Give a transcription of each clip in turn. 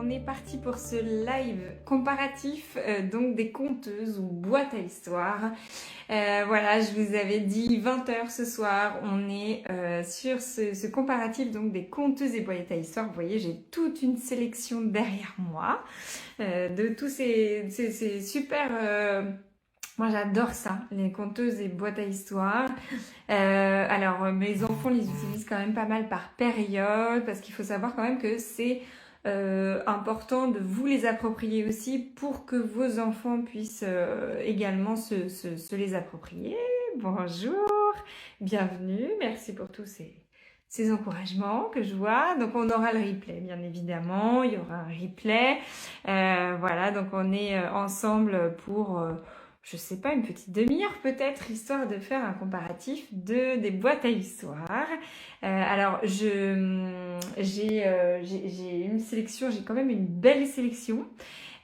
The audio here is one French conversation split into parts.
on est parti pour ce live comparatif donc des conteuses ou boîtes à histoires. Voilà, je vous avais dit 20h ce soir, on est sur ce comparatif donc des conteuses et boîtes à histoires. Vous voyez, j'ai toute une sélection derrière moi de tous ces super... moi j'adore ça, les conteuses et boîtes à histoires. Alors mes enfants les utilisent quand même pas mal par période parce qu'il faut savoir quand même que c'est important de vous les approprier aussi pour que vos enfants puissent également se les approprier. Bonjour, bienvenue, merci pour tous ces encouragements que je vois. Donc on aura le replay bien évidemment, il y aura un replay. Voilà, donc on est ensemble pour... je sais pas, une petite demi-heure peut-être, histoire de faire un comparatif des boîtes à histoires. Alors, j'ai une sélection, j'ai quand même une belle sélection.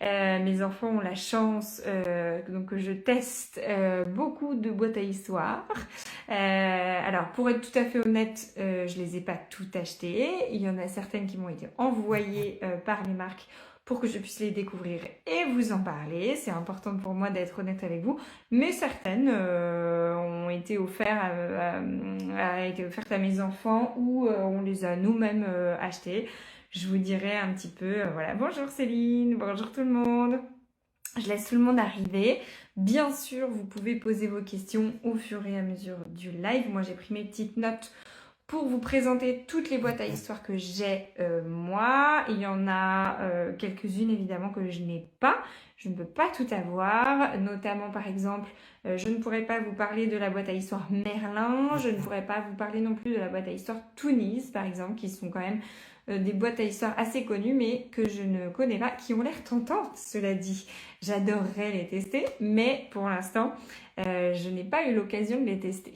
Mes enfants ont la chance donc que je teste beaucoup de boîtes à histoires. Alors, pour être tout à fait honnête, je les ai pas toutes achetées. Il y en a certaines qui m'ont été envoyées par les marques pour que je puisse les découvrir et vous en parler. C'est important pour moi d'être honnête avec vous, mais certaines ont été offertes à mes enfants ou on les a nous-mêmes achetées. Je vous dirai un petit peu, voilà. Bonjour Céline, bonjour tout le monde. Je laisse tout le monde arriver. Bien sûr, vous pouvez poser vos questions au fur et à mesure du live. Moi, j'ai pris mes petites notes pour vous présenter toutes les boîtes à histoires que j'ai moi. Il y en a quelques-unes évidemment que je n'ai pas. Je ne peux pas tout avoir. Notamment par exemple, je ne pourrais pas vous parler de la boîte à histoires Merlin. Je ne pourrais pas vous parler non plus de la boîte à histoires Tunis par exemple, qui sont quand même des boîtes à histoires assez connues mais que je ne connais pas, qui ont l'air tentantes cela dit. J'adorerais les tester mais pour l'instant je n'ai pas eu l'occasion de les tester.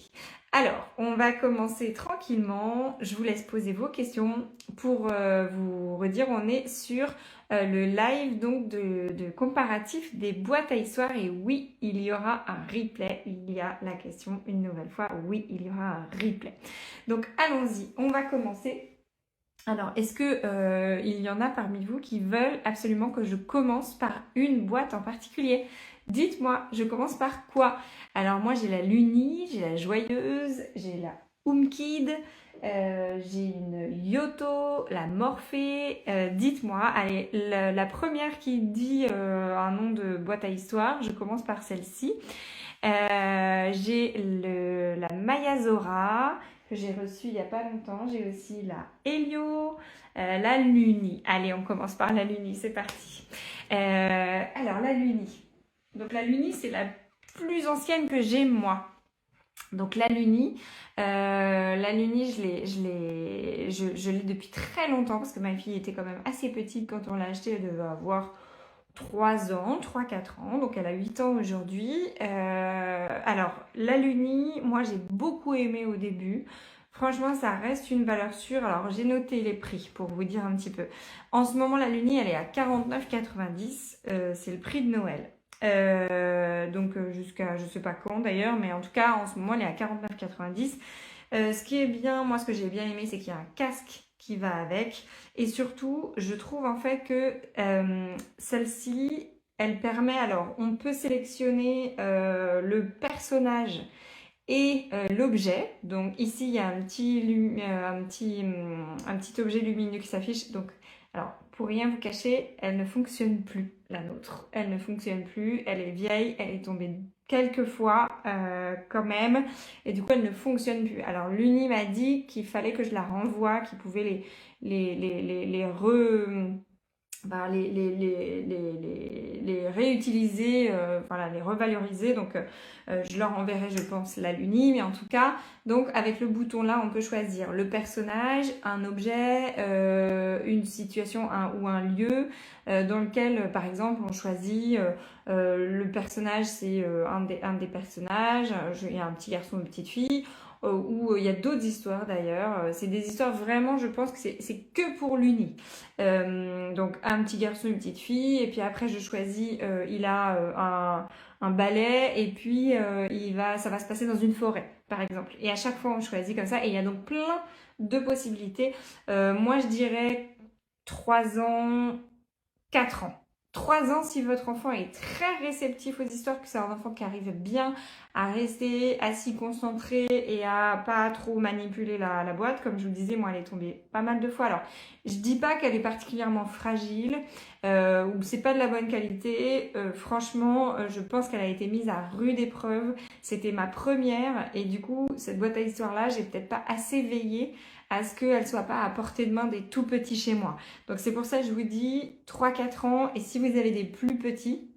Alors, on va commencer tranquillement. Je vous laisse poser vos questions pour vous redire. On est sur le live donc de comparatif des boîtes à histoires. Et oui, il y aura un replay. Il y a la question une nouvelle fois. Oui, il y aura un replay. Donc, allons-y. On va commencer. Alors, est-ce que il y en a parmi vous qui veulent absolument que je commence par une boîte en particulier? Dites-moi, je commence par quoi? Alors moi j'ai la Luni, j'ai la Joyeuse, j'ai la Oomkid, j'ai une Yoto, la Morphée. Dites-moi, allez, la première qui dit un nom de boîte à histoire, je commence par celle-ci. J'ai la Mayazora que j'ai reçue il n'y a pas longtemps. J'ai aussi la Helio, la Luni. Allez, on commence par la Luni, c'est parti. Alors la Luni. Donc la Luni, c'est la plus ancienne que j'ai moi. Donc la Luni, je l'ai depuis très longtemps parce que ma fille était quand même assez petite quand on l'a achetée. Elle devait avoir 3 ans, 3-4 ans, donc elle a 8 ans aujourd'hui. Alors la Luni, moi j'ai beaucoup aimé au début. Franchement, ça reste une valeur sûre. Alors, j'ai noté les prix pour vous dire un petit peu. En ce moment, la Luni, elle est à 49,90. C'est le prix de Noël. Donc, jusqu'à je sais pas quand d'ailleurs, mais en tout cas, en ce moment, elle est à 49,90. Ce qui est bien, moi, ce que j'ai bien aimé, c'est qu'il y a un casque qui va avec. Et surtout, je trouve en fait que celle-ci, elle permet, alors, on peut sélectionner le personnage et l'objet. Donc ici il y a un petit objet lumineux qui s'affiche. Donc alors pour rien vous cacher, elle ne fonctionne plus, la nôtre. Elle ne fonctionne plus, elle est vieille, elle est tombée quelques fois quand même et du coup elle ne fonctionne plus. Alors l'Uni m'a dit qu'il fallait que je la renvoie, qu'il pouvait les réutiliser, voilà, les revaloriser. Donc, je leur enverrai, je pense, la Luni. Mais en tout cas, donc avec le bouton là, on peut choisir le personnage, un objet, une situation ou un lieu dans lequel, par exemple, on choisit le personnage, c'est un des personnages. Il y a un petit garçon ou une petite fille. Où il y a d'autres histoires d'ailleurs. C'est des histoires vraiment, je pense que c'est que pour l'Uni. Donc un petit garçon, une petite fille, et puis après je choisis, il a un balai, et puis ça va se passer dans une forêt, par exemple. Et à chaque fois on choisit comme ça, et il y a donc plein de possibilités. Moi je dirais 3 ans, 4 ans. 3 ans si votre enfant est très réceptif aux histoires, que c'est un enfant qui arrive bien à rester assis concentré et à pas trop manipuler la boîte. Comme je vous le disais, moi elle est tombée pas mal de fois. Alors je dis pas qu'elle est particulièrement fragile ou c'est pas de la bonne qualité. Franchement, je pense qu'elle a été mise à rude épreuve. C'était ma première et du coup cette boîte à histoires là, j'ai peut-être pas assez veillé à ce qu'elle soit pas à portée de main des tout petits chez moi. Donc c'est pour ça que je vous dis 3-4 ans. Et si vous avez des plus petits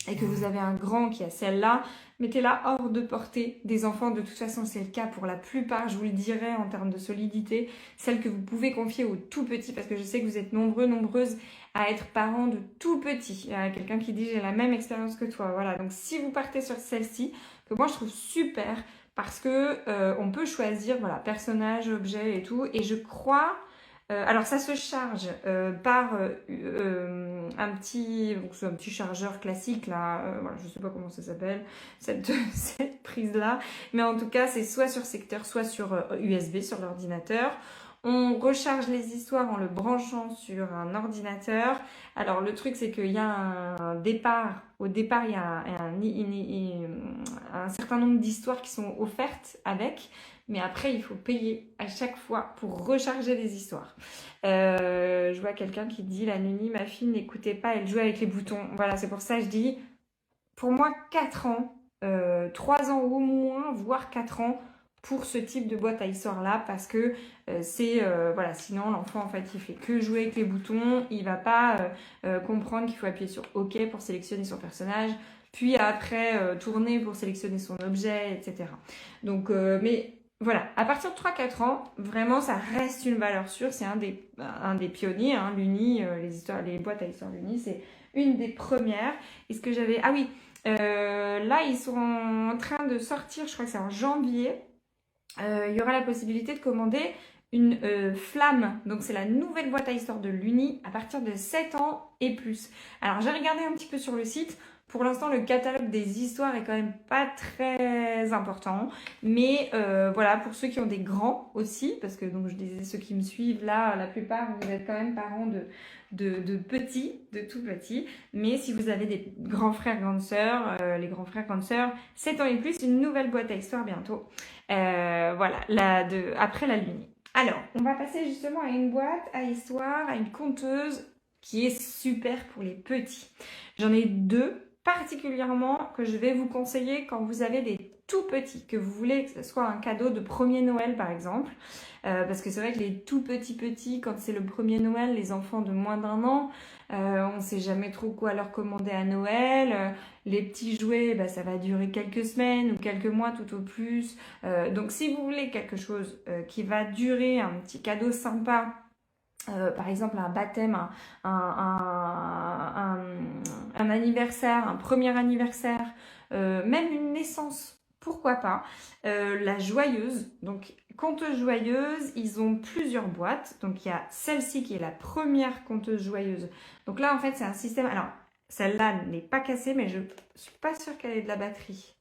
et que vous avez un grand qui a celle-là, mettez-la hors de portée des enfants. De toute façon, c'est le cas pour la plupart, je vous le dirai en termes de solidité. Celle que vous pouvez confier aux tout petits, parce que je sais que vous êtes nombreuses à être parents de tout petits. Il y a quelqu'un qui dit j'ai la même expérience que toi. Voilà, donc si vous partez sur celle-ci, que moi je trouve super, parce que on peut choisir voilà personnage, objet et tout. Et je crois, alors ça se charge par un petit chargeur classique là. Voilà, je sais pas comment ça s'appelle cette cette prise là, mais en tout cas c'est soit sur secteur, soit sur USB sur l'ordinateur. On recharge les histoires en le branchant sur un ordinateur. Alors le truc c'est qu'il y a un départ. Au départ il y a un certain nombre d'histoires qui sont offertes avec. Mais après il faut payer à chaque fois pour recharger les histoires. Je vois quelqu'un qui dit la nuit ma fille n'écoutait pas, elle jouait avec les boutons. Voilà, c'est pour ça que je dis pour moi 4 ans, 3 ans au moins, voire 4 ans pour ce type de boîte à histoire là parce que voilà, sinon l'enfant en fait il fait que jouer avec les boutons, il va pas comprendre qu'il faut appuyer sur OK pour sélectionner son personnage, puis après tourner pour sélectionner son objet, etc. Donc mais voilà, à partir de 3-4 ans, vraiment ça reste une valeur sûre, c'est un des pionniers, hein, l'Uni, les boîtes à histoire l'Uni, c'est une des premières. Et ce que j'avais... Ah oui, là ils sont en train de sortir, je crois que c'est en janvier, il y aura la possibilité de commander une flamme. Donc c'est la nouvelle boîte à histoire de l'Uni à partir de 7 ans et plus. Alors j'ai regardé un petit peu sur le site. Pour l'instant, le catalogue des histoires est quand même pas très important. Mais voilà, pour ceux qui ont des grands aussi, parce que donc je disais ceux qui me suivent là, la plupart, vous êtes quand même parents de petits, de tout petits. Mais si vous avez des grands frères, grandes sœurs, les grands frères, grandes sœurs, 7 ans et plus, une nouvelle boîte à histoire bientôt. Voilà, après la lune. Alors, on va passer justement à une boîte à histoire, à une conteuse qui est super pour les petits. J'en ai deux particulièrement que je vais vous conseiller quand vous avez des tout petits, que vous voulez que ce soit un cadeau de premier Noël par exemple. Parce que c'est vrai que les tout petits, quand c'est le premier Noël, les enfants de moins d'1 an, on ne sait jamais trop quoi leur commander à Noël. Les petits jouets, bah, ça va durer quelques semaines ou quelques mois tout au plus. Donc si vous voulez quelque chose qui va durer, un petit cadeau sympa, par exemple un baptême, un anniversaire, un premier anniversaire, même une naissance, pourquoi pas. La joyeuse, donc conteuse joyeuse, ils ont plusieurs boîtes. Donc il y a celle-ci qui est la première conteuse joyeuse. Donc là en fait c'est un système, alors celle-là n'est pas cassée mais je suis pas sûre qu'elle ait de la batterie.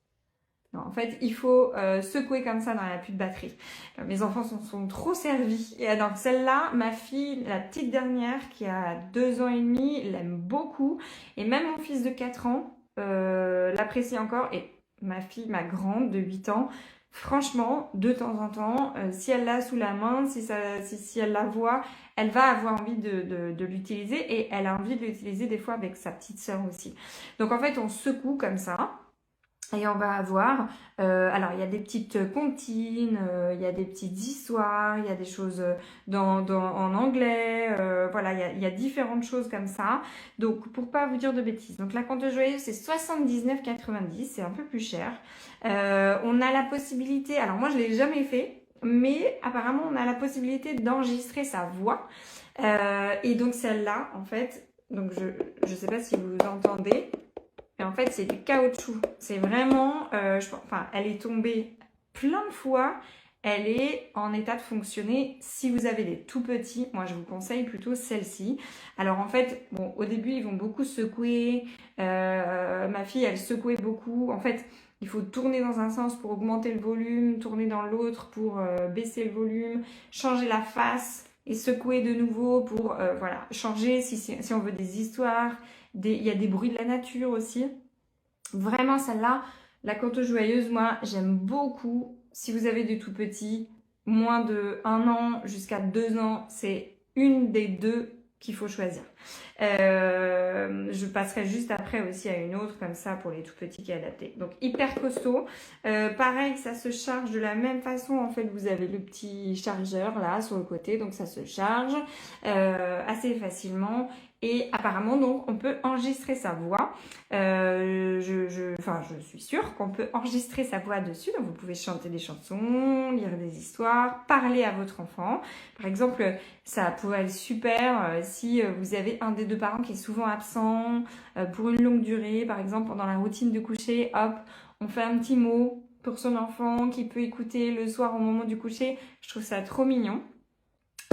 Non, en fait, il faut secouer comme ça, non, il n'y a plus de batterie. Mes enfants sont trop servis. Et alors, celle-là, ma fille, la petite dernière, qui a 2 ans et demi, l'aime beaucoup. Et même mon fils de 4 ans l'apprécie encore. Et ma fille, ma grande, de 8 ans, franchement, de temps en temps, si elle l'a sous la main, si elle la voit, elle va avoir envie de l'utiliser. Et elle a envie de l'utiliser des fois avec sa petite sœur aussi. Donc, en fait, on secoue comme ça. Et on va avoir, alors il y a des petites comptines, il y a des petites histoires, il y a des choses en anglais, voilà, il y a différentes choses comme ça. Donc pour pas vous dire de bêtises, donc la conteuse joyeuse c'est 79,90, c'est un peu plus cher. On a la possibilité, alors moi je l'ai jamais fait, mais apparemment on a la possibilité d'enregistrer sa voix. Et donc celle-là, en fait, donc je sais pas si vous entendez. Et en fait, c'est du caoutchouc. C'est vraiment, enfin, elle est tombée plein de fois. Elle est en état de fonctionner. Si vous avez des tout petits, moi je vous conseille plutôt celle-ci. Alors en fait, bon, au début ils vont beaucoup secouer. Ma fille, elle secouait beaucoup. En fait, il faut tourner dans un sens pour augmenter le volume, tourner dans l'autre pour baisser le volume, changer la face. et secouer de nouveau pour voilà, changer si on veut des histoires. Il y a des bruits de la nature aussi. Vraiment, celle-là, la conte joyeuse, moi, j'aime beaucoup. Si vous avez des tout petits, moins de 1 an jusqu'à 2 ans, c'est une des deux qu'il faut choisir. Je passerai juste après aussi à une autre comme ça pour les tout petits qui est adaptée. Donc hyper costaud. Pareil, ça se charge de la même façon. En fait, vous avez le petit chargeur là sur le côté, donc ça se charge assez facilement. Et apparemment, donc, on peut enregistrer sa voix. Enfin, je suis sûre qu'on peut enregistrer sa voix dessus. Donc, vous pouvez chanter des chansons, lire des histoires, parler à votre enfant. Par exemple, ça pourrait être super si vous avez un des deux parents qui est souvent absent pour une longue durée. Par exemple, pendant la routine de coucher, hop, on fait un petit mot pour son enfant qui peut écouter le soir au moment du coucher. Je trouve ça trop mignon.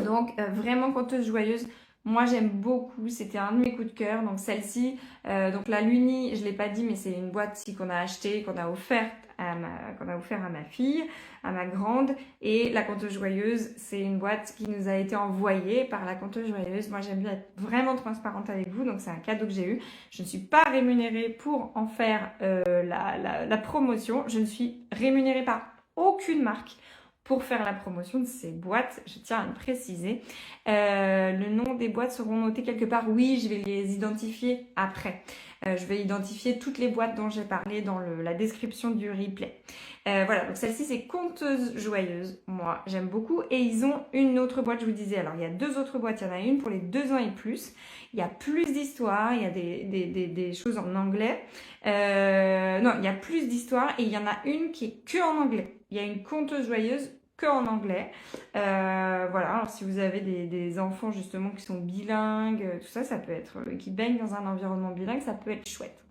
Donc, vraiment conteuse joyeuse. Moi, j'aime beaucoup. C'était un de mes coups de cœur. Donc, celle-ci, donc la Luni, je l'ai pas dit, mais c'est une boîte qu'on a achetée, qu'on a offert à ma fille, à ma grande. Et la conteuse joyeuse, c'est une boîte qui nous a été envoyée par la conteuse joyeuse. Moi, j'aime bien être vraiment transparente avec vous. Donc, c'est un cadeau que j'ai eu. Je ne suis pas rémunérée pour en faire la promotion. Je ne suis rémunérée par aucune marque pour faire la promotion de ces boîtes, je tiens à le préciser. Le nom des boîtes seront notés quelque part. Oui, je vais les identifier après. Je vais identifier toutes les boîtes dont j'ai parlé dans la description du replay. Voilà, donc celle-ci c'est Conteuse Joyeuse. Moi, j'aime beaucoup. Et ils ont une autre boîte, je vous disais. Alors, il y a 2 autres boîtes. Il y en a une pour les 2 ans et plus. Il y a plus d'histoires. Il y a des choses en anglais. Non, il y a plus d'histoires. Et il y en a une qui est que en anglais. Il y a une Conteuse Joyeuse que en anglais. Voilà, alors si vous avez des enfants justement qui sont bilingues, tout ça, ça peut être, qui baignent dans un environnement bilingue, ça peut être chouette.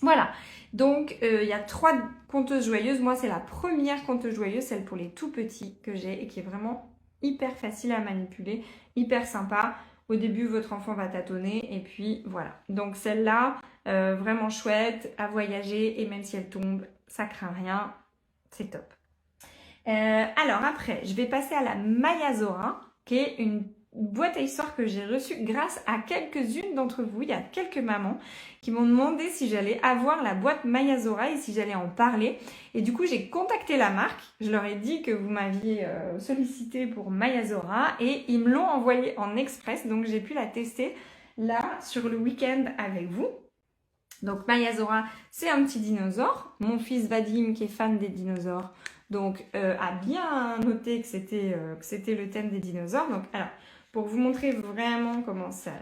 Voilà, donc il y a 3 conteuses joyeuses. Moi, c'est la première conteuse joyeuse, celle pour les tout petits que j'ai et qui est vraiment hyper facile à manipuler, hyper sympa. Au début, votre enfant va tâtonner et puis voilà. Donc celle-là, vraiment chouette à voyager et même si elle tombe, ça craint rien, c'est top. Alors après, je vais passer à la Mayazora, qui est une boîte à histoires que j'ai reçue grâce à quelques-unes d'entre vous. Il y a quelques mamans qui m'ont demandé si j'allais avoir la boîte Mayazora et si j'allais en parler. Et du coup, j'ai contacté la marque. Je leur ai dit que vous m'aviez sollicité pour Mayazora et ils me l'ont envoyée en express. Donc, j'ai pu la tester là sur le week-end avec vous. Donc, Mayazora, c'est un petit dinosaure. Mon fils Vadim, qui est fan des dinosaures, donc a bien noté que c'était le thème des dinosaures. Donc, alors, pour vous montrer vraiment comment ça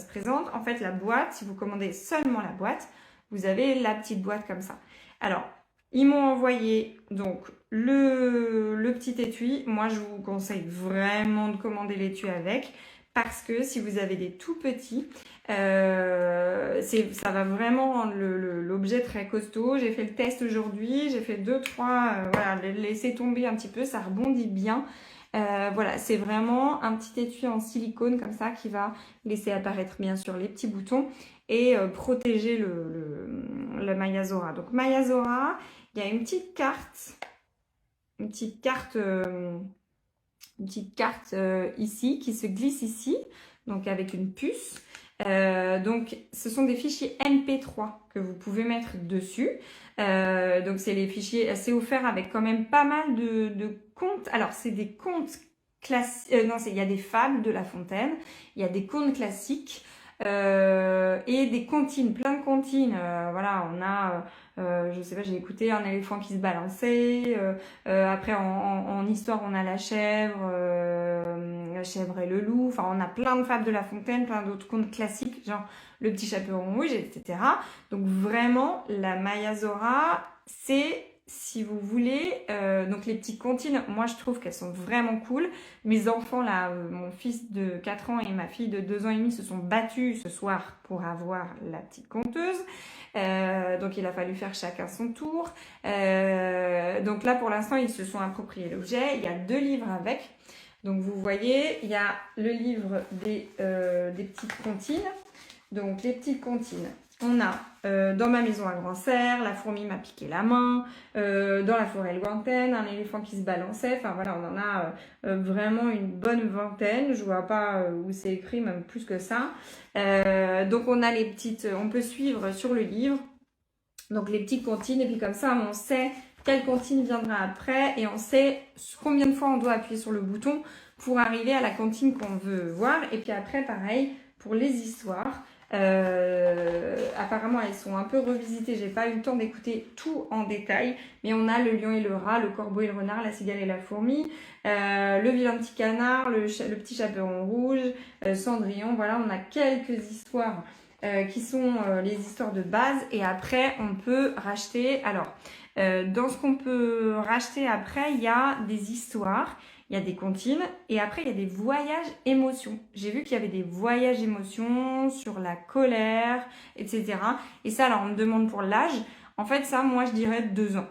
se présente, en fait, la boîte, si vous commandez seulement la boîte, vous avez la petite boîte comme ça. Alors, ils m'ont envoyé donc le petit étui. Moi, je vous conseille vraiment de commander l'étui avec parce que si vous avez des tout petits, ça va vraiment rendre l'objet très costaud. J'ai fait le test aujourd'hui, j'ai fait 2-3, voilà, laisser tomber un petit peu, ça rebondit bien. Voilà, c'est vraiment un petit étui en silicone comme ça qui va laisser apparaître bien sûr les petits boutons et protéger le Mayazora. Donc Mayazora, il y a une petite carte ici qui se glisse ici, donc avec une puce. Donc ce sont des fichiers MP3 que vous pouvez mettre dessus. Donc c'est les fichiers, c'est offert avec quand même pas mal de contes. Alors c'est des contes classiques, non, il y a des fables de La Fontaine, il y a des contes classiques et des comptines, plein de comptines. Voilà, on a je sais pas, j'ai écouté un éléphant qui se balançait. Après, en histoire, on a la chèvre et le loup. Enfin, on a plein de fables de La Fontaine, plein d'autres contes classiques, genre Le Petit Chaperon Rouge, etc. Donc vraiment, la Mayazora, c'est, si vous voulez, donc les petites comptines, moi je trouve qu'elles sont vraiment cool. Mes enfants là, mon fils de 4 ans et ma fille de 2 ans et demi se sont battus ce soir pour avoir la petite conteuse. Donc il a fallu faire chacun son tour. Donc là pour l'instant ils se sont appropriés l'objet. Il y a 2 livres avec. Donc vous voyez, il y a le livre des petites comptines. Donc les petites comptines, on a dans ma maison un grand cerf, la fourmi m'a piqué la main, dans la forêt lointaine, un éléphant qui se balançait. Enfin voilà, on en a vraiment une bonne vingtaine. Je vois pas où c'est écrit, même plus que ça. Donc on a les petites, on peut suivre sur le livre. Donc les petites comptines, et puis comme ça on sait quelle comptine viendra après et on sait combien de fois on doit appuyer sur le bouton pour arriver à la comptine qu'on veut voir. Et puis après pareil pour les histoires. Apparemment elles sont un peu revisitées, j'ai pas eu le temps d'écouter tout en détail, mais on a le lion et le rat, le corbeau et le renard, la cigale et la fourmi, le vilain petit canard, le petit chaperon rouge, Cendrillon. Voilà, on a quelques histoires qui sont les histoires de base, et après on peut racheter. Alors dans ce qu'on peut racheter après, il y a des histoires, il y a des comptines, et après il y a des voyages émotions. J'ai vu qu'il y avait des voyages émotions sur la colère, etc. Et ça, alors on me demande pour l'âge. En fait ça, moi je dirais 2 ans.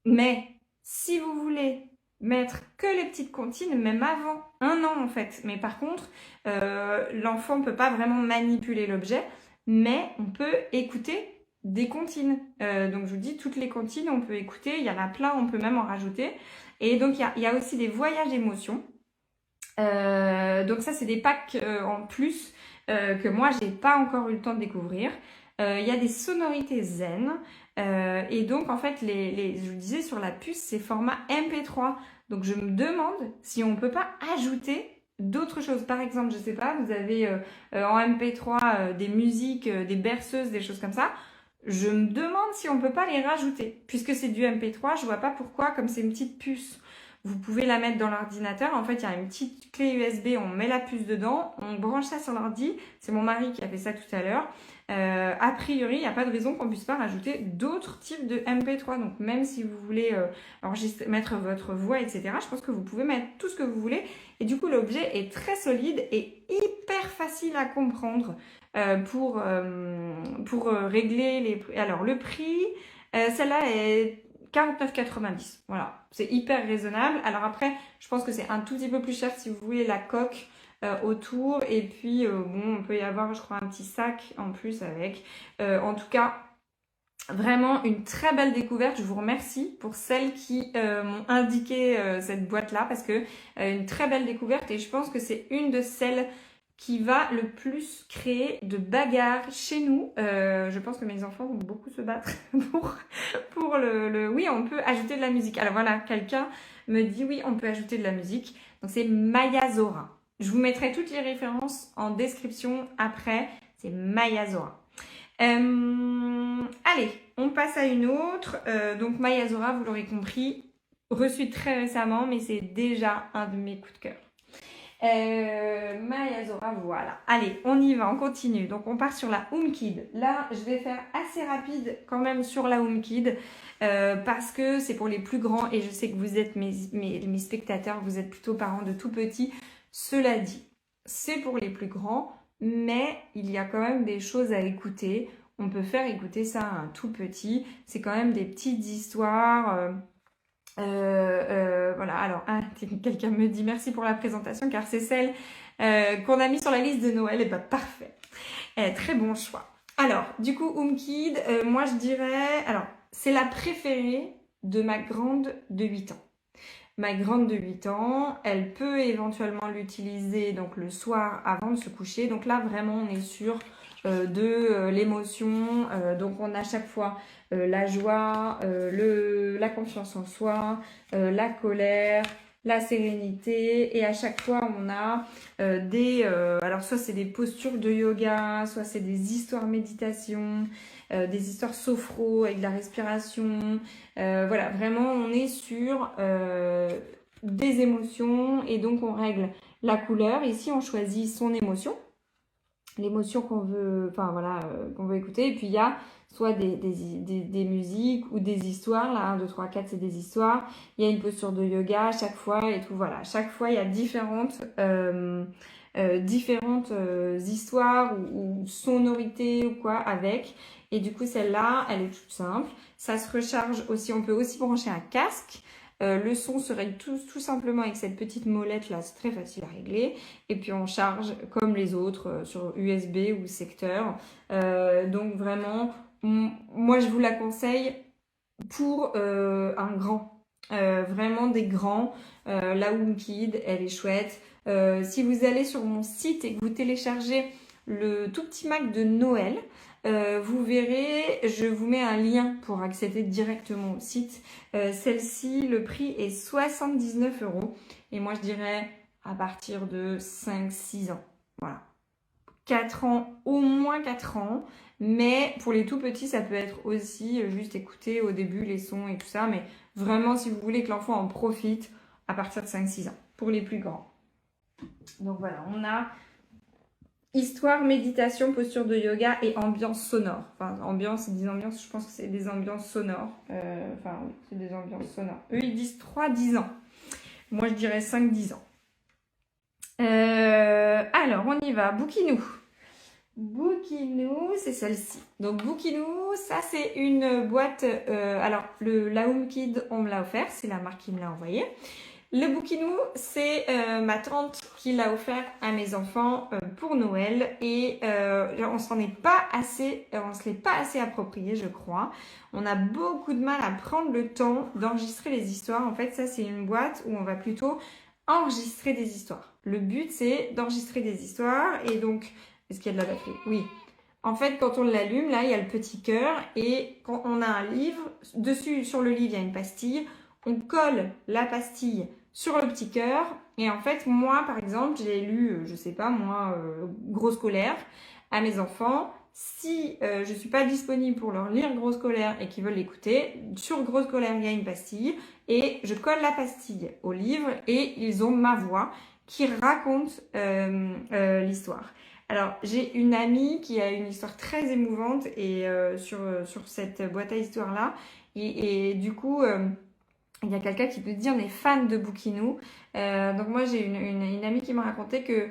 Mais si vous voulez mettre que les petites comptines, même avant 1 an en fait. Mais par contre, l'enfant ne peut pas vraiment manipuler l'objet, mais on peut écouter des comptines. Donc je vous dis, toutes les comptines, on peut écouter. Il y en a plein, on peut même en rajouter. Et donc il y a aussi des voyages émotions. Donc ça, c'est des packs en plus que moi, j'ai pas encore eu le temps de découvrir. Il y a des sonorités zen. Et donc, en fait, je vous disais, sur la puce, c'est format MP3. Donc, je me demande si on peut pas ajouter d'autres choses. Par exemple, je sais pas, vous avez en MP3 des musiques, des berceuses, des choses comme ça. Je me demande si on peut pas les rajouter. Puisque c'est du MP3, je vois pas pourquoi, comme c'est une petite puce. Vous pouvez la mettre dans l'ordinateur. En fait, il y a une petite clé USB, on met la puce dedans, on branche ça sur l'ordi. C'est mon mari qui a fait ça tout à l'heure. A priori, il n'y a pas de raison qu'on puisse pas rajouter d'autres types de MP3. Donc, même si vous voulez enregistrer, mettre votre voix, etc., je pense que vous pouvez mettre tout ce que vous voulez. Et du coup, l'objet est très solide et hyper facile à comprendre pour régler les prix. Alors, le prix, celle-là est 49,90. Voilà, c'est hyper raisonnable. Alors après, je pense que c'est un tout petit peu plus cher si vous voulez la coque autour. Et puis, bon, on peut y avoir, je crois, un petit sac en plus avec. En tout cas, vraiment une très belle découverte. Je vous remercie pour celles qui m'ont indiqué cette boîte-là, parce que une très belle découverte, et je pense que c'est une de celles qui va le plus créer de bagarres chez nous. Je pense que mes enfants vont beaucoup se battre pour Oui, on peut ajouter de la musique. Alors voilà, quelqu'un me dit oui, on peut ajouter de la musique. Donc c'est Mayazora. Je vous mettrai toutes les références en description après. C'est Mayazora. Allez, on passe à une autre. Donc Mayazora, vous l'aurez compris, reçu très récemment, mais c'est déjà un de mes coups de cœur. Mayazora, voilà. Allez, on y va, on continue. Donc, on part sur la HomeKid. Là, je vais faire assez rapide quand même sur la HomeKid parce que c'est pour les plus grands et je sais que vous êtes mes spectateurs, vous êtes plutôt parents de tout petits. Cela dit, c'est pour les plus grands, mais il y a quand même des choses à écouter. On peut faire écouter ça à un tout petit. C'est quand même des petites histoires. Voilà, alors quelqu'un me dit merci pour la présentation car c'est celle qu'on a mis sur la liste de Noël. Et bah parfait, très bon choix. Alors du coup HomeKid, moi je dirais, alors c'est la préférée de ma grande de 8 ans. Ma grande de 8 ans, elle peut éventuellement l'utiliser donc le soir avant de se coucher. Donc là vraiment on est sur de l'émotion. Donc on a à chaque fois la joie, la confiance en soi, la colère, la sérénité. Et à chaque fois on a alors soit c'est des postures de yoga, soit c'est des histoires méditation, des histoires sophro avec de la respiration. Voilà, vraiment on est sur des émotions et donc on règle la couleur. Ici on choisit son émotion, l'émotion qu'on veut, enfin voilà, qu'on veut écouter. Et puis il y a soit des musiques ou des histoires. Là, 1, 2, 3, 4, c'est des histoires. Il y a une posture de yoga à chaque fois et tout. Voilà, chaque fois il y a différentes histoires ou sonorités ou quoi avec. Et du coup celle-là, elle est toute simple. Ça se recharge aussi. On peut aussi brancher un casque. Le son se règle tout simplement avec cette petite molette là, c'est très facile à régler. Et puis on charge comme les autres sur USB ou secteur. Donc vraiment, moi je vous la conseille pour un grand. Vraiment des grands. La HomeKid, elle est chouette. Si vous allez sur mon site et que vous téléchargez le tout petit Mac de Noël, vous verrez, je vous mets un lien pour accéder directement au site. Celle-ci, le prix est 79 €. Et moi, je dirais à partir de 5-6 ans. Voilà. 4 ans, au moins 4 ans. Mais pour les tout petits, ça peut être aussi juste écouter au début les sons et tout ça. Mais vraiment, si vous voulez que l'enfant en profite, à partir de 5-6 ans. Pour les plus grands. Donc voilà, on a histoire, méditation, posture de yoga et ambiance sonore. Enfin, ambiance, ils disent ambiance, je pense que c'est des ambiances sonores. Enfin, oui, c'est des ambiances sonores. Eux, ils disent 3-10 ans. Moi, je dirais 5-10 ans. Alors, on y va. Bookinou. Bookinou, c'est celle-ci. Donc, Bookinou, ça, c'est une boîte... alors, la HomeKid, on me l'a offert. C'est la marque qui me l'a envoyé. Le Bookinou, c'est ma tante qui l'a offert à mes enfants pour Noël et on se l'est pas assez approprié, je crois. On a beaucoup de mal à prendre le temps d'enregistrer les histoires. En fait, ça, c'est une boîte où on va plutôt enregistrer des histoires. Le but, c'est d'enregistrer des histoires et donc, est-ce qu'il y a de la batterie? Oui. En fait, quand on l'allume, là, il y a le petit cœur et quand on a un livre, dessus, sur le livre, il y a une pastille. On colle la pastille sur le petit cœur. Et en fait, moi, par exemple, j'ai lu, je sais pas, moi, Gros scolaire à mes enfants. Si je suis pas disponible pour leur lire Gros scolaire et qu'ils veulent l'écouter, sur Gros scolaire, il y a une pastille et je colle la pastille au livre et ils ont ma voix qui raconte l'histoire. Alors, j'ai une amie qui a une histoire très émouvante et sur cette boîte à histoire-là. Et du coup... il y a quelqu'un qui peut dire on est fan de Bookinou. Donc moi j'ai une amie qui m'a raconté que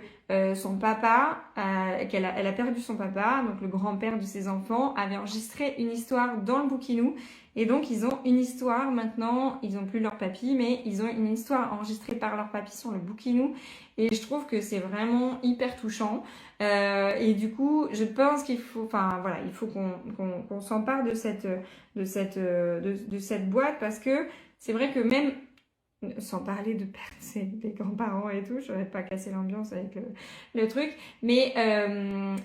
son papa, elle a perdu son papa, donc le grand-père de ses enfants, avait enregistré une histoire dans le Bookinou. Et donc ils ont une histoire maintenant, ils n'ont plus leur papy, mais ils ont une histoire enregistrée par leur papy sur le Bookinou. Et je trouve que c'est vraiment hyper touchant. Et du coup, je pense qu'il faut, enfin voilà, il faut qu'on s'empare de cette boîte parce que c'est vrai que même, sans parler de perdre des grands-parents et tout, je n'aurais pas cassé l'ambiance avec le truc, mais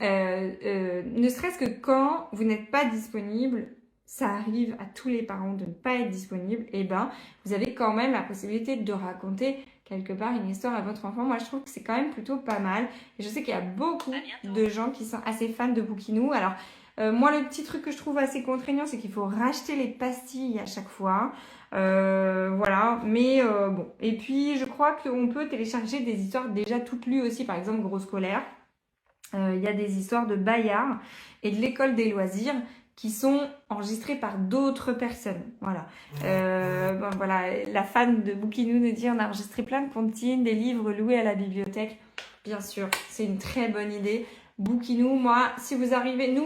ne serait-ce que quand vous n'êtes pas disponible, ça arrive à tous les parents de ne pas être disponible, et ben vous avez quand même la possibilité de raconter quelque part une histoire à votre enfant. Moi je trouve que c'est quand même plutôt pas mal, et je sais qu'il y a beaucoup de gens qui sont assez fans de Bookinou. Alors moi le petit truc que je trouve assez contraignant, c'est qu'il faut racheter les pastilles à chaque fois. Voilà, mais bon. Et puis, je crois qu'on peut télécharger des histoires déjà toutes lues aussi, par exemple, Gros scolaire. Il y a des histoires de Bayard et de l'école des loisirs qui sont enregistrées par d'autres personnes. Voilà. Ben voilà, la fan de Bookinou nous dit on a enregistré plein de comptines, des livres loués à la bibliothèque. Bien sûr, c'est une très bonne idée. Bookinou, moi, si vous arrivez, nous...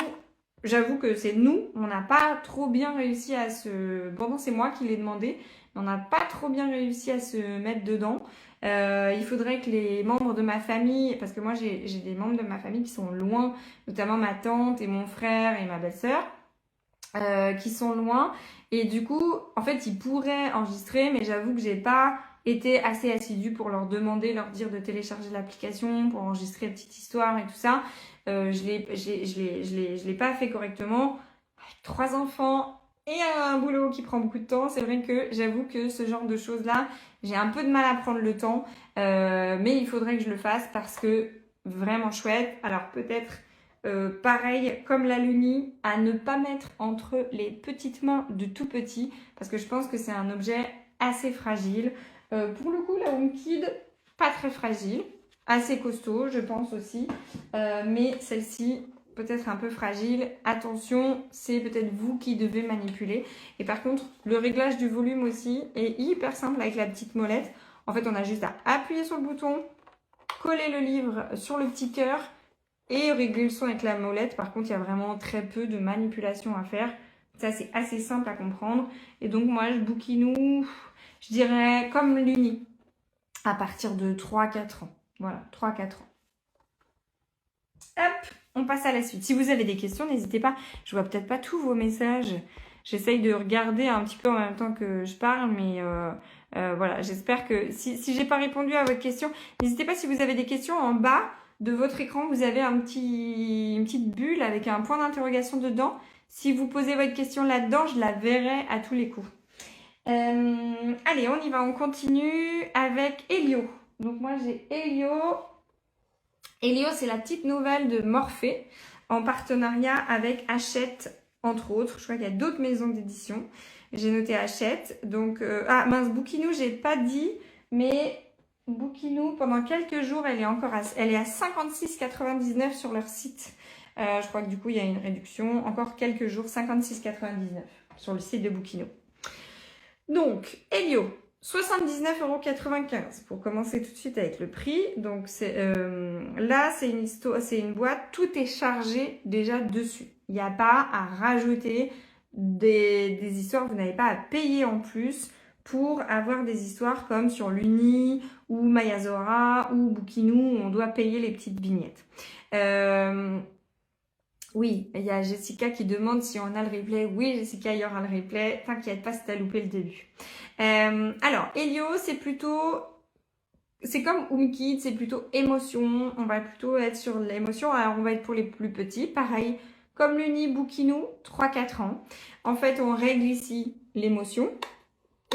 J'avoue que c'est nous, on n'a pas trop bien réussi à se... Pourtant, c'est moi qui l'ai demandé, mais on n'a pas trop bien réussi à se mettre dedans. Il faudrait que les membres de ma famille, parce que moi j'ai des membres de ma famille qui sont loin, notamment ma tante et mon frère et ma belle-sœur, qui sont loin. Et du coup, en fait, ils pourraient enregistrer, mais j'avoue que j'ai pas été assez assidue pour leur demander, leur dire de télécharger l'application pour enregistrer une petite histoire et tout ça. Je l'ai pas fait correctement. Avec 3 enfants et un boulot qui prend beaucoup de temps, c'est vrai que j'avoue que ce genre de choses-là, j'ai un peu de mal à prendre le temps. Mais il faudrait que je le fasse parce que vraiment chouette. Alors peut-être pareil comme la Luni, à ne pas mettre entre les petites mains de tout petit parce que je pense que c'est un objet assez fragile. Pour le coup, la HomeKid, pas très fragile. Assez costaud, je pense aussi. Mais celle-ci, peut-être un peu fragile. Attention, c'est peut-être vous qui devez manipuler. Et par contre, le réglage du volume aussi est hyper simple avec la petite molette. En fait, on a juste à appuyer sur le bouton, coller le livre sur le petit cœur et régler le son avec la molette. Par contre, il y a vraiment très peu de manipulation à faire. Ça, c'est assez simple à comprendre. Et donc, moi, je bouquinou, je dirais comme l'Uni, à partir de 3-4 ans. Voilà, 3-4 ans. Hop, on passe à la suite. Si vous avez des questions, n'hésitez pas. Je vois peut-être pas tous vos messages. J'essaye de regarder un petit peu en même temps que je parle, mais voilà, j'espère que si j'ai pas répondu à votre question, n'hésitez pas si vous avez des questions en bas de votre écran, vous avez une petite bulle avec un point d'interrogation dedans. Si vous posez votre question là-dedans, je la verrai à tous les coups. Allez, on y va, on continue avec Elio. Donc moi j'ai Elio. Elio, c'est la petite nouvelle de Morphée en partenariat avec Hachette, entre autres. Je crois qu'il y a d'autres maisons d'édition. J'ai noté Hachette. Donc, ah mince, Bouquinou, j'ai pas dit, mais Bouquinou, pendant quelques jours, elle est à 56,99 sur leur site. Je crois que du coup, il y a une réduction. Encore quelques jours, 56,99 sur le site de Bouquinou. Donc, Elio. 79,95 € pour commencer tout de suite avec le prix. Donc là, c'est une boîte, tout est chargé déjà dessus. Il n'y a pas à rajouter des histoires, vous n'avez pas à payer en plus pour avoir des histoires comme sur l'Uni ou Mayazora ou Bouquinou où on doit payer les petites vignettes. Oui, il y a Jessica qui demande si on a le replay. Oui, Jessica, il y aura le replay. T'inquiète pas si t'as loupé le début. Alors, Elio, c'est comme Umkid, c'est plutôt émotion. On va plutôt être sur l'émotion. Alors, on va être pour les plus petits. Pareil, comme l'Uni Bouquinou, 3-4 ans. En fait, on règle ici l'émotion.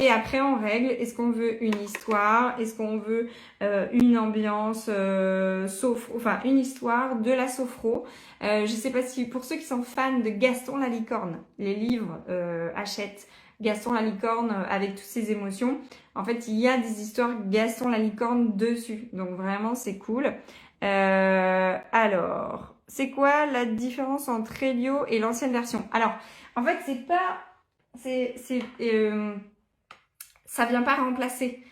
Et après, on règle, est-ce qu'on veut une histoire, est-ce qu'on veut une ambiance enfin une histoire de la sophro. Je sais pas si, pour ceux qui sont fans de Gaston la licorne, les livres achètent Gaston la licorne avec toutes ses émotions. En fait, il y a des histoires Gaston la licorne dessus. Donc vraiment, c'est cool. Alors, c'est quoi la différence entre Elio et l'ancienne version? Alors, en fait, ça vient pas remplacer.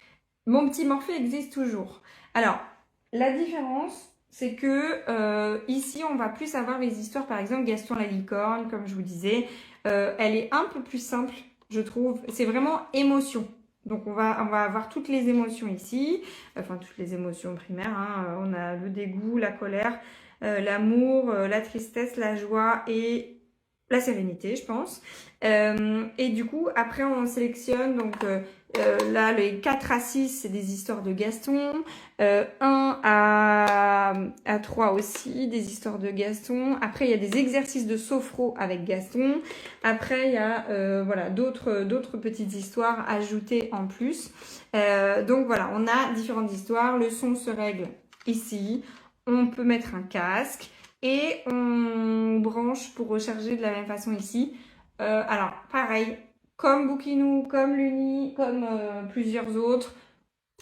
Mon petit Morphée existe toujours. Alors, la différence, c'est que ici, on va plus avoir les histoires, par exemple, Gaston la licorne, comme je vous disais. Elle est un peu plus simple, je trouve. C'est vraiment émotion. Donc, on va avoir toutes les émotions ici. Enfin, toutes les émotions primaires. Hein. On a le dégoût, la colère, l'amour, la tristesse, la joie et la sérénité, je pense. Et du coup, après, on sélectionne donc là, les 4 à 6, c'est des histoires de Gaston. 1 à 3 aussi, des histoires de Gaston. Après, il y a des exercices de sophro avec Gaston. Après, il y a voilà, d'autres petites histoires ajoutées en plus. Donc voilà, on a différentes histoires. Le son se règle ici. On peut mettre un casque. Et on branche pour recharger de la même façon ici. Alors, pareil, comme Bouquinou, comme l'Uni, comme plusieurs autres,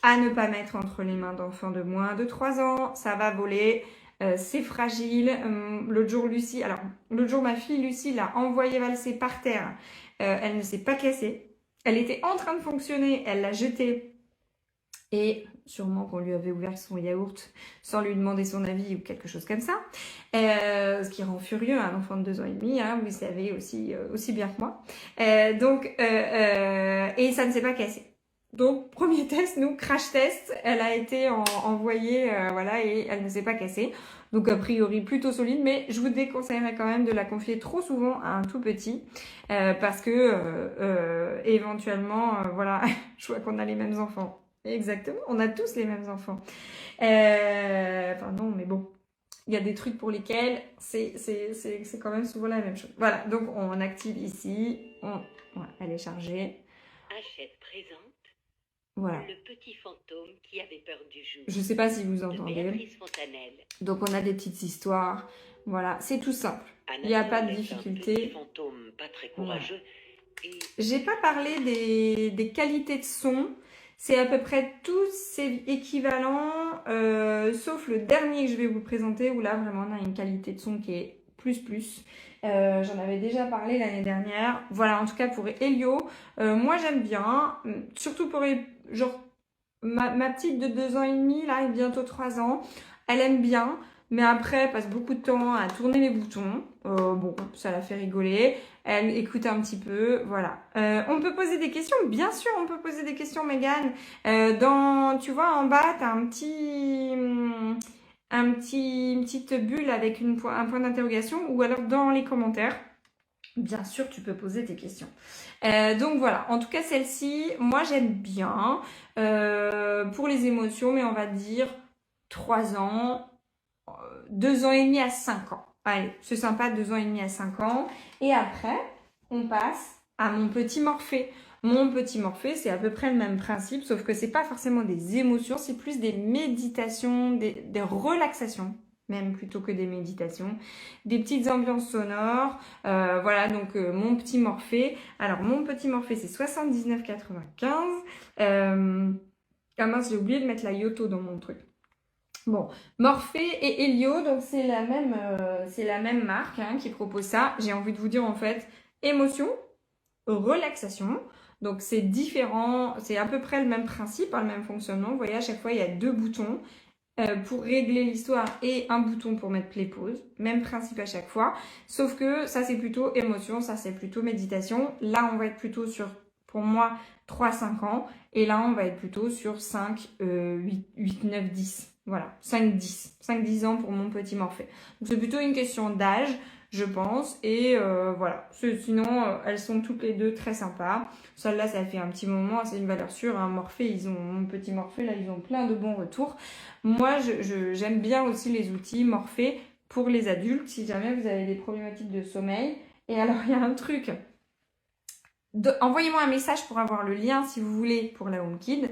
à ne pas mettre entre les mains d'enfants de moins de 3 ans. Ça va voler, c'est fragile. L'autre jour, ma fille Lucie l'a envoyé valser par terre. Elle ne s'est pas cassée. Elle était en train de fonctionner, elle l'a jetée. Et sûrement qu'on lui avait ouvert son yaourt sans lui demander son avis ou quelque chose comme ça. Ce qui rend furieux un enfant de 2 ans et demi, hein, vous savez aussi bien que moi. Et ça ne s'est pas cassé. Donc, premier test, nous, crash test, elle a été envoyée, voilà, et elle ne s'est pas cassée. Donc, a priori, plutôt solide, mais je vous déconseillerais quand même de la confier trop souvent à un tout petit, parce que, éventuellement, voilà, je vois qu'on a les mêmes enfants. Exactement, on a tous les mêmes enfants. Enfin non, mais bon, il y a des trucs pour lesquels c'est quand même souvent la même chose. Voilà, donc on active ici, voilà, elle est chargée. Hachette présente voilà. Le petit fantôme qui avait peur du jour. Je sais pas si vous entendez. Donc on a des petites histoires, voilà, c'est tout simple. Il n'y a pas de difficulté. Petit fantôme pas très courageux. Voilà. J'ai pas parlé des qualités de son. C'est à peu près tous ces équivalents, sauf le dernier que je vais vous présenter, où là, vraiment, on a une qualité de son qui est plus. J'en avais déjà parlé l'année dernière. Voilà, en tout cas, pour Elio, moi, j'aime bien. Surtout pour, genre, ma petite de 2 ans et demi, là, et bientôt 3 ans. Elle aime bien. mais après, elle passe beaucoup de temps à tourner les boutons. Bon, ça la fait rigoler. Elle écoute un petit peu, voilà. On peut poser des questions, bien sûr, on peut poser des questions, Mégane. Tu vois, en bas, t'as une petite bulle avec un point d'interrogation, ou alors dans les commentaires. Bien sûr, tu peux poser tes questions. Donc voilà, en tout cas celle-ci, moi j'aime bien. Pour les émotions, mais on va dire 3 ans, 2 ans et demi à 5 ans. Allez, c'est sympa, 2 ans et demi à 5 ans. Et après, on passe à mon petit Morphée. Mon petit Morphée, c'est à peu près le même principe, sauf que c'est pas forcément des émotions, c'est plus des méditations, des relaxations, même plutôt que des méditations, des petites ambiances sonores. Voilà, donc mon petit Morphée. Alors, mon petit Morphée, c'est 79,95. Ah mince, j'ai oublié de mettre la Yoto dans mon truc. Bon, Morphée et Helio, donc c'est la même marque hein, qui propose ça. J'ai envie de vous dire en fait, émotion, relaxation. Donc c'est différent, c'est à peu près le même principe, hein, le même fonctionnement. Vous voyez, à chaque fois, il y a 2 boutons pour régler l'histoire et un bouton pour mettre play-pause. Même principe à chaque fois. Sauf que ça, c'est plutôt émotion, ça, c'est plutôt méditation. Là, on va être plutôt sur, pour moi, 3-5 ans. Et là, on va être plutôt sur 5, 8, 9, 10. Voilà, 5-10. 5-10 ans pour mon petit Morphée. Donc c'est plutôt une question d'âge, je pense. Et voilà. Sinon, elles sont toutes les deux très sympas. Celle-là, ça fait un petit moment, c'est une valeur sûre. Hein. Morphée, mon petit Morphée, là, ils ont plein de bons retours. Moi, j'aime bien aussi les outils Morphée pour les adultes, si jamais vous avez des problématiques de sommeil. Et alors, il y a un truc. Envoyez-moi un message pour avoir le lien, si vous voulez, pour la HomeKid.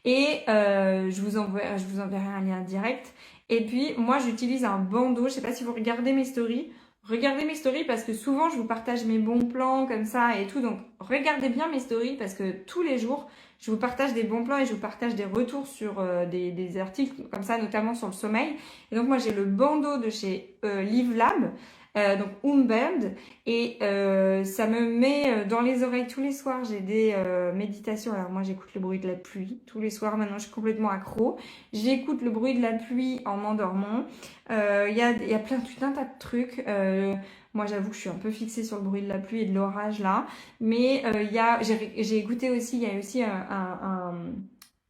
Et je vous enverrai un lien direct. Et puis, moi, j'utilise un bandeau. Je sais pas si vous regardez mes stories. Regardez mes stories parce que souvent, je vous partage mes bons plans comme ça et tout. Donc, regardez bien mes stories parce que tous les jours, je vous partage des bons plans et je vous partage des retours sur des articles comme ça, notamment sur le sommeil. Et donc, moi, j'ai le bandeau de chez Live Lab, donc Umband. Et ça me met dans les oreilles tous les soirs. J'ai des méditations. Alors, moi, j'écoute le bruit de la pluie tous les soirs. Maintenant, je suis complètement accro. J'écoute le bruit de la pluie en m'endormant. Il y a tout un tas de trucs. Moi, j'avoue que je suis un peu fixée sur le bruit de la pluie et de l'orage là. Mais j'ai écouté aussi, il y a aussi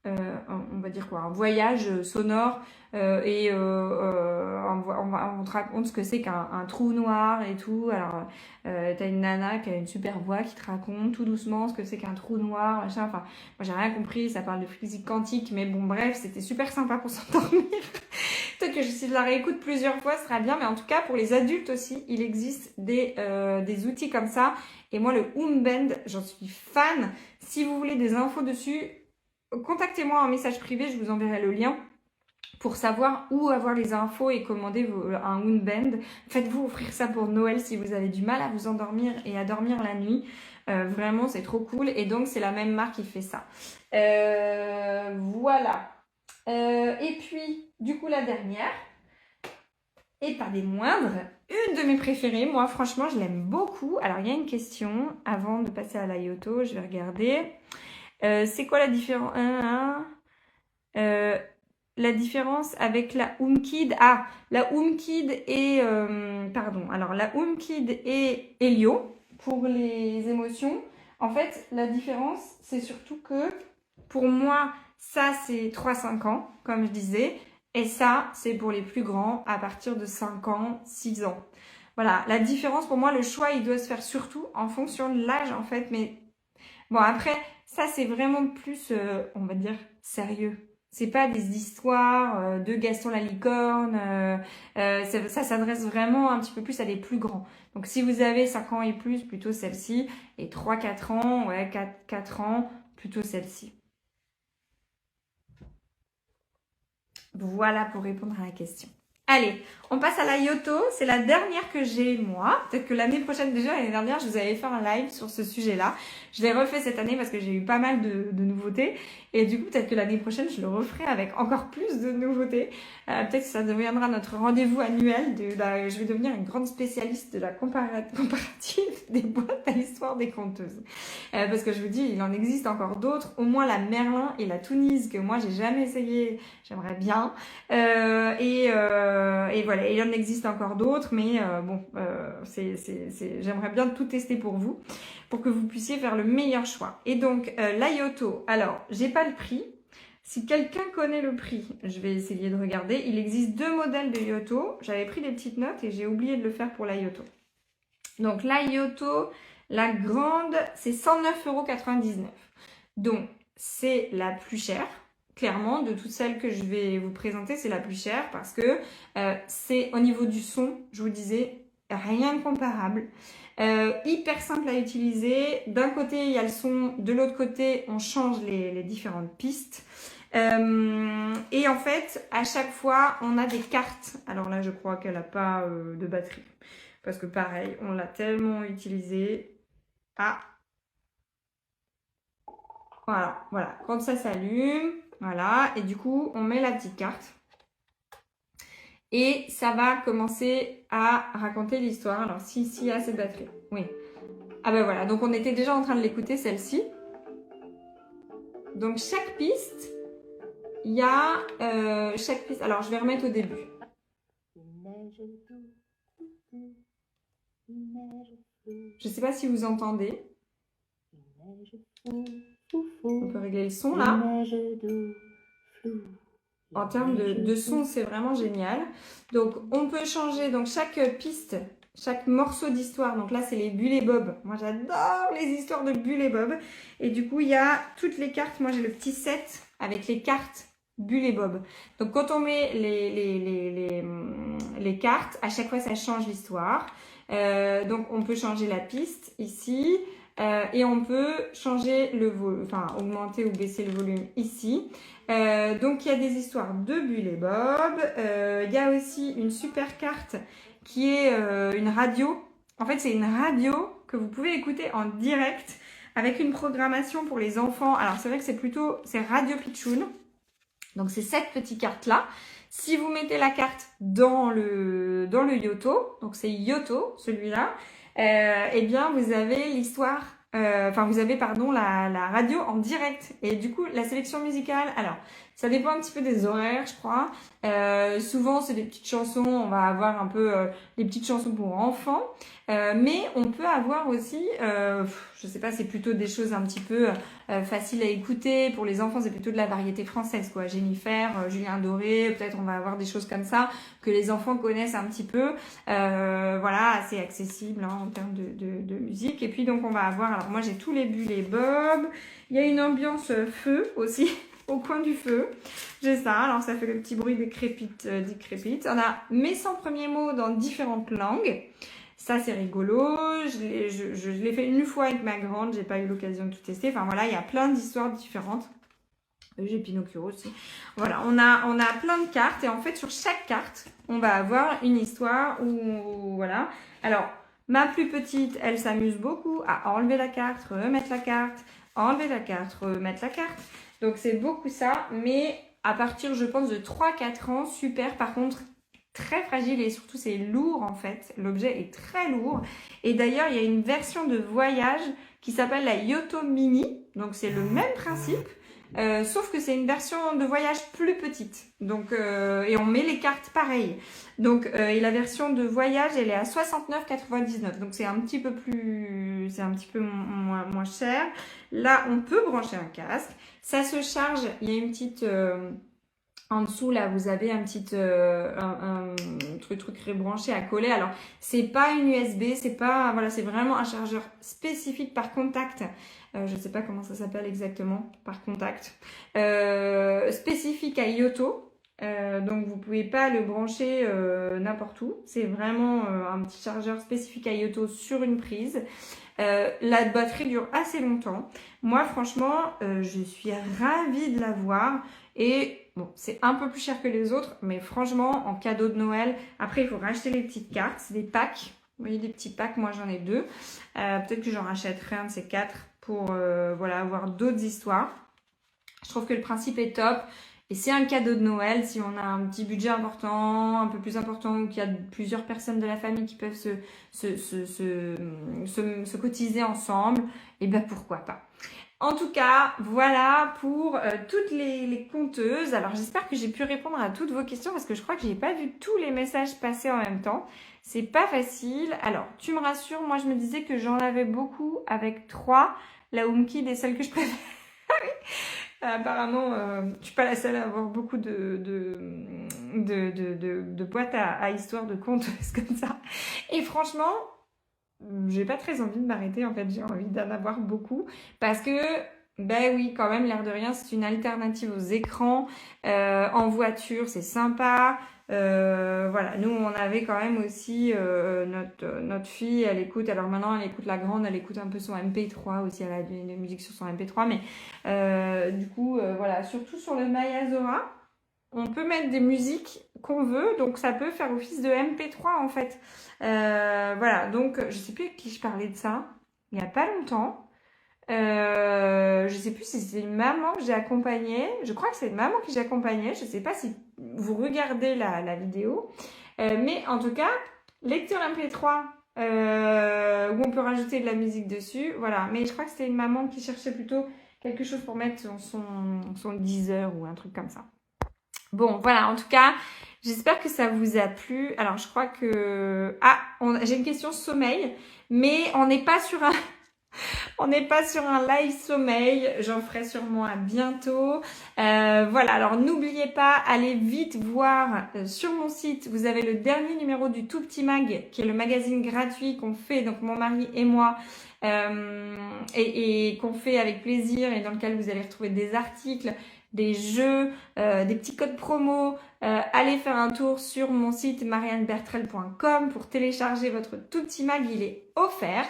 on va dire quoi, un voyage sonore et on te raconte ce que c'est qu'un trou noir et tout. Alors, t'as une nana qui a une super voix qui te raconte tout doucement ce que c'est qu'un trou noir, machin. Enfin, moi, j'ai rien compris. Ça parle de physique quantique, mais bon, bref, c'était super sympa pour s'endormir. Peut-être que si je la réécoute plusieurs fois, ce sera bien. Mais en tout cas, pour les adultes aussi, il existe des outils comme ça. Et moi, le Umband, j'en suis fan. Si vous voulez des infos dessus, contactez-moi en message privé, je vous enverrai le lien pour savoir où avoir les infos et commander un Umband. Faites-vous offrir ça pour Noël si vous avez du mal à vous endormir et à dormir la nuit. Vraiment, c'est trop cool. Et donc, c'est la même marque qui fait ça. Voilà. Et puis, du coup, la dernière, et pas des moindres, une de mes préférées. Moi, franchement, je l'aime beaucoup. Alors, il y a une question. Avant de passer à la Yoto, je vais regarder. C'est quoi la différence la différence avec la HomeKid? Ah, la HomeKid et... pardon. Alors, la HomeKid et Helio, pour les émotions. En fait, la différence, c'est surtout que, pour moi, ça, c'est 3-5 ans, comme je disais. Et ça, c'est pour les plus grands, à partir de 5 ans, 6 ans. Voilà, la différence, pour moi, le choix, il doit se faire surtout en fonction de l'âge, en fait. Mais bon, après, ça, c'est vraiment plus, on va dire, sérieux. C'est pas des histoires de Gaston la licorne. Ça s'adresse vraiment un petit peu plus à des plus grands. Donc, si vous avez 5 ans et plus, plutôt celle-ci. Et 3-4 ans, ouais, 4 ans, plutôt celle-ci. Voilà pour répondre à la question. Allez, on passe à la Yoto. C'est la dernière que j'ai, moi. Peut-être que l'année prochaine, déjà, l'année dernière, je vous avais fait un live sur ce sujet-là. Je l'ai refait cette année parce que j'ai eu pas mal de nouveautés. Et du coup, peut-être que l'année prochaine, je le referai avec encore plus de nouveautés. Peut-être que ça deviendra notre rendez-vous annuel. Je vais devenir une grande spécialiste de la comparative des boîtes à l'histoire des conteuses. Parce que je vous dis, il en existe encore d'autres. Au moins la Merlin et la Tounise que moi, j'ai jamais essayé. J'aimerais bien. Et et voilà, il en existe encore d'autres, mais j'aimerais bien tout tester pour vous, pour que vous puissiez faire le meilleur choix. Et donc, la Yoto, alors, j'ai pas le prix. Si quelqu'un connaît le prix, je vais essayer de regarder. Il existe 2 modèles de Yoto. J'avais pris des petites notes et j'ai oublié de le faire pour la Yoto. Donc, la Yoto, la grande, c'est 109,99 €. Donc, c'est la plus chère. Clairement, de toutes celles que je vais vous présenter, c'est la plus chère parce que c'est au niveau du son, je vous disais, rien de comparable. Hyper simple à utiliser. D'un côté, il y a le son, de l'autre côté, on change les différentes pistes. Et en fait, à chaque fois, on a des cartes. Alors là, je crois qu'elle n'a pas de batterie. Parce que pareil, on l'a tellement utilisé. Ah, voilà. Quand ça s'allume, voilà. Et du coup, on met la petite carte. Et ça va commencer à raconter l'histoire. Alors, si il y a cette batterie. Oui. Ah ben voilà. Donc, on était déjà en train de l'écouter, celle-ci. Donc, chaque piste, il y a chaque piste. Alors, je vais remettre au début. Je ne sais pas si vous entendez. On peut régler le son là. En termes de son, c'est vraiment génial. Donc, on peut changer donc chaque piste, chaque morceau d'histoire. Donc là, c'est les Bulle et Bob. Moi, j'adore les histoires de Bulle et Bob. Et du coup, il y a toutes les cartes. Moi, j'ai le petit set avec les cartes Bulle et Bob. Donc, quand on met les cartes, à chaque fois, ça change l'histoire. Donc, on peut changer la piste ici. Et on peut changer le volume, enfin augmenter ou baisser le volume ici. Donc il y a des histoires de Bulle et Bob. Il y a aussi une super carte qui est une radio. En fait, c'est une radio que vous pouvez écouter en direct avec une programmation pour les enfants. Alors c'est vrai que c'est Radio Pitchoun. Donc c'est cette petite carte là. Si vous mettez la carte dans le Yoto, donc c'est Yoto celui-là. Eh bien, vous avez l'histoire, vous avez, la radio en direct. Et du coup, la sélection musicale, alors, ça dépend un petit peu des horaires, je crois. Souvent, c'est des petites chansons, on va avoir un peu des petites chansons pour enfants. Mais on peut avoir aussi, je sais pas, c'est plutôt des choses un petit peu faciles à écouter. Pour les enfants, c'est plutôt de la variété française, quoi. Jennifer, Julien Doré, peut-être on va avoir des choses comme ça que les enfants connaissent un petit peu. Voilà, assez accessible en termes de musique. Et puis donc on va avoir, alors moi j'ai tous les Bulle et Bob. Il y a une ambiance feu aussi. Au coin du feu, j'ai ça, alors ça fait le petit bruit des crépites. On a mes 100 premiers mots dans différentes langues. Ça, c'est rigolo. Je l'ai fait une fois avec ma grande. J'ai pas eu l'occasion de tout tester. Enfin, voilà, il y a plein d'histoires différentes. J'ai Pinocchio aussi. Voilà, on a plein de cartes. Et en fait, sur chaque carte, on va avoir une histoire où, voilà. Alors, ma plus petite, elle s'amuse beaucoup à enlever la carte, remettre la carte, enlever la carte, remettre la carte. Donc, c'est beaucoup ça. Mais à partir, je pense, de 3-4 ans, super. Par contre, très fragile et surtout c'est lourd en fait, l'objet est très lourd et d'ailleurs il y a une version de voyage qui s'appelle la Yoto Mini, donc c'est le même principe sauf que c'est une version de voyage plus petite, donc et on met les cartes pareilles, donc et la version de voyage elle est à 69,99 €, donc c'est un petit peu moins cher. Là on peut brancher un casque, ça se charge, il y a une petite en dessous, là, vous avez un petit truc rebranché à coller. Alors, c'est pas une USB, c'est pas, voilà, c'est vraiment un chargeur spécifique par contact. Je sais pas comment ça s'appelle exactement, par contact. Spécifique à Yoto. Donc, vous pouvez pas le brancher n'importe où. C'est vraiment un petit chargeur spécifique à Yoto sur une prise. La batterie dure assez longtemps. Moi, franchement, je suis ravie de l'avoir. Et bon, c'est un peu plus cher que les autres, mais franchement, en cadeau de Noël, après, il faut racheter les petites cartes, c'est des packs. Vous voyez, des petits packs, moi j'en ai 2. Peut-être que j'en rachèterai un de ces 4 pour voilà, avoir d'autres histoires. Je trouve que le principe est top. Et c'est un cadeau de Noël, si on a un petit budget important, un peu plus important, ou qu'il y a plusieurs personnes de la famille qui peuvent se cotiser ensemble, et ben pourquoi pas. En tout cas, voilà pour toutes les conteuses. Alors j'espère que j'ai pu répondre à toutes vos questions parce que je crois que j'ai pas vu tous les messages passer en même temps. C'est pas facile. Alors, tu me rassures, moi je me disais que j'en avais beaucoup avec 3. La HomeKit est celle que je préfère. Apparemment, je suis pas la seule à avoir beaucoup de boîtes à histoire de conteuses comme ça. Et franchement, j'ai pas très envie de m'arrêter, en fait, j'ai envie d'en avoir beaucoup parce que, ben oui, quand même, l'air de rien, c'est une alternative aux écrans. En voiture, c'est sympa. Voilà, nous, on avait quand même aussi notre fille, elle écoute, alors maintenant, elle écoute la grande, elle écoute un peu son MP3 aussi, elle a des musiques sur son MP3, mais du coup, voilà, surtout sur le Maya Zora, on peut mettre des musiques qu'on veut, donc ça peut faire office de MP3 en fait. Voilà, donc je sais plus avec qui je parlais de ça, il y a pas longtemps. Je sais plus si c'est une maman que j'ai accompagnée. Je crois que c'est une maman que j'ai accompagnée. Je sais pas si vous regardez la vidéo. Mais en tout cas, lecture MP3 où on peut rajouter de la musique dessus. Voilà, mais je crois que c'était une maman qui cherchait plutôt quelque chose pour mettre dans son Deezer ou un truc comme ça. Bon, voilà, en tout cas, j'espère que ça vous a plu. Alors, je crois que... Ah, j'ai une question sommeil, mais on n'est pas sur un... On n'est pas sur un live sommeil, j'en ferai sûrement à bientôt. Voilà, alors n'oubliez pas, allez vite voir sur mon site, vous avez le dernier numéro du Tout Petit Mag, qui est le magazine gratuit qu'on fait, donc mon mari et moi, et qu'on fait avec plaisir et dans lequel vous allez retrouver des articles, des jeux, des petits codes promo. Allez faire un tour sur mon site mariannebertrel.com pour télécharger votre Tout Petit Mag, il est offert.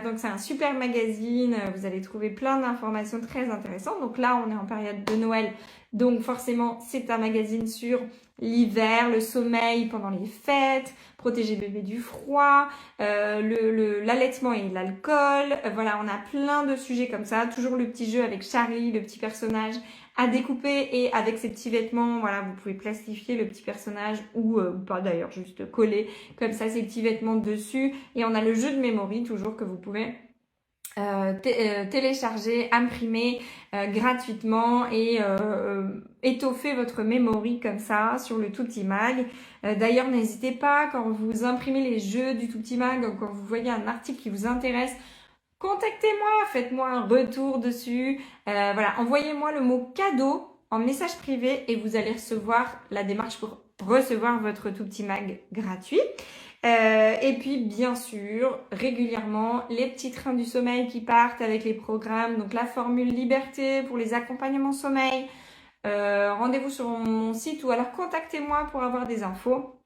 Donc c'est un super magazine, vous allez trouver plein d'informations très intéressantes. Donc là on est en période de Noël, donc forcément c'est un magazine sur l'hiver, le sommeil pendant les fêtes, protéger bébé du froid, l'allaitement et l'alcool. Voilà, on a plein de sujets comme ça, toujours le petit jeu avec Charlie, le petit personnage à découper, et avec ces petits vêtements, voilà, vous pouvez plastifier le petit personnage ou pas d'ailleurs, juste coller comme ça ces petits vêtements dessus. Et on a le jeu de memory toujours que vous pouvez télécharger, imprimer gratuitement et étoffer votre memory comme ça sur le Tout Petit Mag. D'ailleurs, n'hésitez pas quand vous imprimez les jeux du Tout Petit Mag, quand vous voyez un article qui vous intéresse, contactez-moi, faites-moi un retour dessus. Voilà, envoyez-moi le mot cadeau en message privé et vous allez recevoir la démarche pour recevoir votre Tout Petit Mag gratuit. Et puis bien sûr, régulièrement, les petits trains du sommeil qui partent avec les programmes, donc la formule liberté pour les accompagnements sommeil. Rendez-vous sur mon site ou alors contactez-moi pour avoir des infos.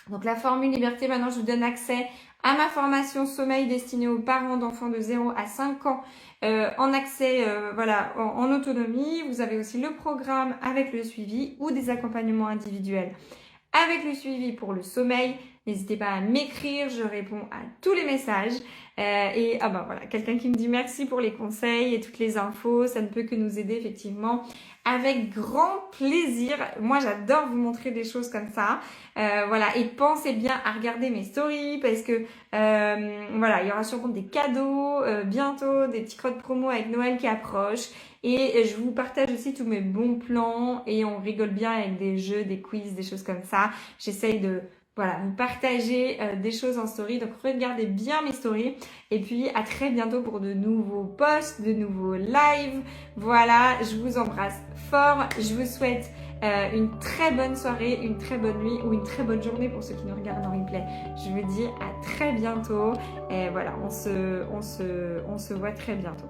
Donc la formule liberté, maintenant je vous donne accès à ma formation sommeil destinée aux parents d'enfants de 0 à 5 ans en accès voilà, en autonomie. Vous avez aussi le programme avec le suivi ou des accompagnements individuels avec le suivi pour le sommeil. N'hésitez pas à m'écrire, je réponds à tous les messages. Et ah ben voilà, quelqu'un qui me dit merci pour les conseils et toutes les infos, ça ne peut que nous aider effectivement. Avec grand plaisir, moi j'adore vous montrer des choses comme ça. Voilà, et pensez bien à regarder mes stories parce que voilà, il y aura sûrement des cadeaux bientôt, des petits codes promo avec Noël qui approche. Et je vous partage aussi tous mes bons plans et on rigole bien avec des jeux, des quiz, des choses comme ça. J'essaye de voilà, vous partager des choses en story. Donc regardez bien mes stories. Et puis à très bientôt pour de nouveaux posts, de nouveaux lives. Voilà, je vous embrasse fort. Je vous souhaite une très bonne soirée, une très bonne nuit ou une très bonne journée pour ceux qui nous regardent en replay. Je vous dis à très bientôt. Et voilà, on se voit très bientôt.